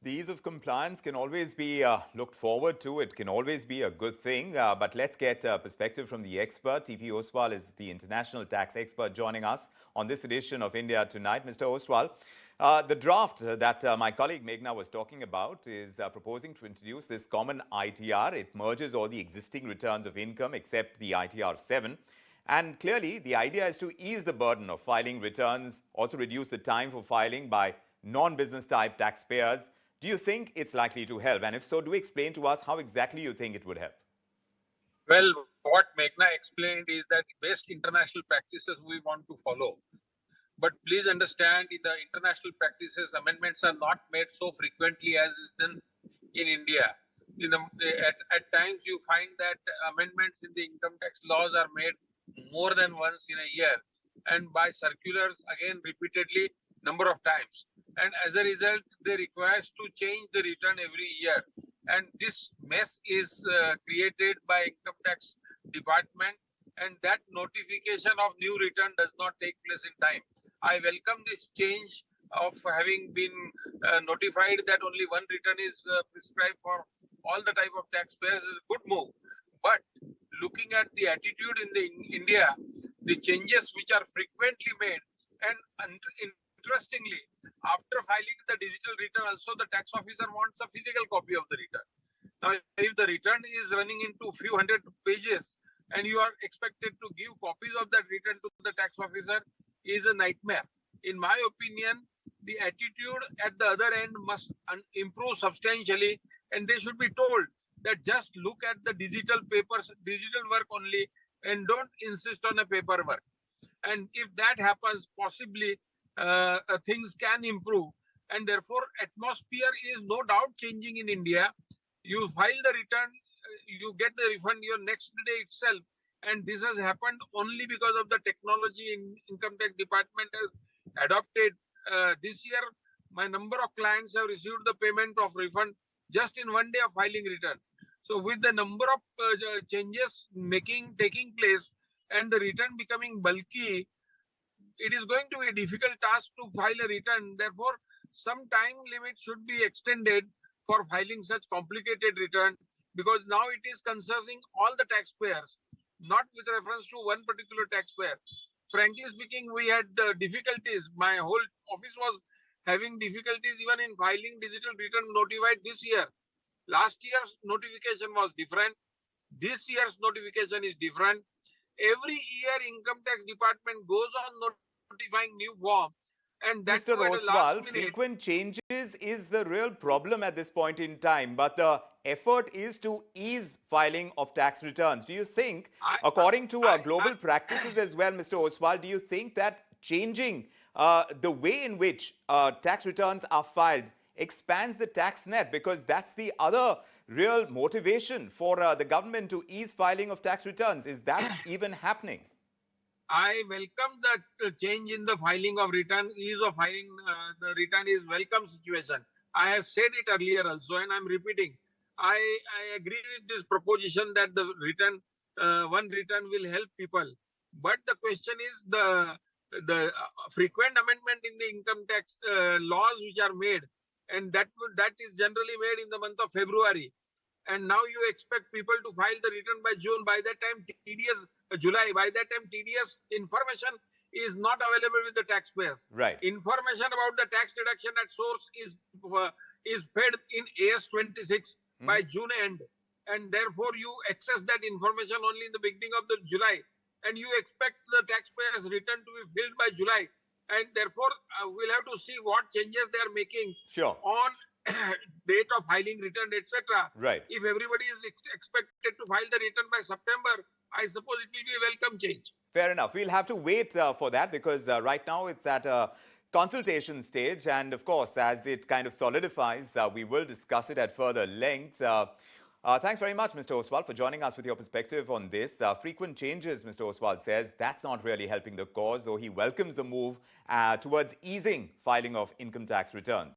The ease of compliance can always be looked forward to. It can always be a good thing. But let's get perspective from the expert. T P Oswal is the international tax expert joining us on this edition of India Tonight. Mr. Oswal, the draft that my colleague Meghna was talking about is proposing to introduce this common ITR. It merges all the existing returns of income except the ITR 7. And clearly, the idea is to ease the burden of filing returns, also reduce the time for filing by non-business type taxpayers. Do you think it's likely to help? And if so, do explain to us how exactly you think it would help? Well, what Meghna explained is that best international practices we want to follow. But please understand, in the international practices, amendments are not made so frequently as is done in India. At times, you find that amendments in the income tax laws are made more than once in a year, and by circulars again repeatedly number of times. And as a result, they require to change the return every year. And this mess is created by income tax department, and that notification of new return does not take place in time. I welcome this change of having been notified that only one return is prescribed for all the type of taxpayers is a good move. But looking at the attitude in India, the changes which are frequently made, and interestingly, after filing the digital return, also the tax officer wants a physical copy of the return. Now, if the return is running into few hundred pages and you are expected to give copies of that return to the tax officer, is a nightmare. In my opinion, the attitude at the other end must improve substantially, and they should be told that just look at the digital papers, digital work only, and don't insist on a paperwork. And if that happens, possibly things can improve, and therefore atmosphere is no doubt changing in India. You file the return, you get the refund your next day itself, and this has happened only because of the technology in income tax department has adopted. This year, my number of clients have received the payment of refund just in one day of filing return. So with the number of changes taking place and the return becoming bulky, it is going to be a difficult task to file a return. Therefore, some time limit should be extended for filing such complicated return, because now it is concerning all the taxpayers, not with reference to one particular taxpayer. Frankly speaking, we had difficulties. My whole office was having difficulties even in filing digital return notified this year. Last year's notification was different. This year's notification is different. Every year, income tax department goes on notifying new form, and that Mr. Oswal, frequent changes is the real problem at this point in time, but the effort is to ease filing of tax returns. Do you think, according to global practices as well, Mr. Oswal, do you think that changing the way in which tax returns are filed expands the tax net? Because that's the other real motivation for the government to ease filing of tax returns. Is that even happening? I welcome the change in the filing of return. Ease of filing the return is welcome situation. I have said it earlier also, and I'm repeating. I agree with this proposition that the return, one return will help people. But the question is the frequent amendment in the income tax laws which are made, and that is generally made in the month of February. And now you expect people to file the return by June. By that time, July. By that time, TDS information is not available with the taxpayers. Right. Information about the tax deduction at source is fed in AS26 by June end, and therefore you access that information only in the beginning of the July, and you expect the taxpayers' return to be filled by July, and therefore we'll have to see what changes they are making on date of filing return, etc. Right. If everybody is expected to file the return by September, I suppose it will be a welcome change. Fair enough. We'll have to wait for that, because right now it's at a consultation stage. And of course, as it kind of solidifies, we will discuss it at further length. Thanks very much, Mr. Oswal, for joining us with your perspective on this. Frequent changes, Mr. Oswal says, that's not really helping the cause, though he welcomes the move towards easing filing of income tax returns.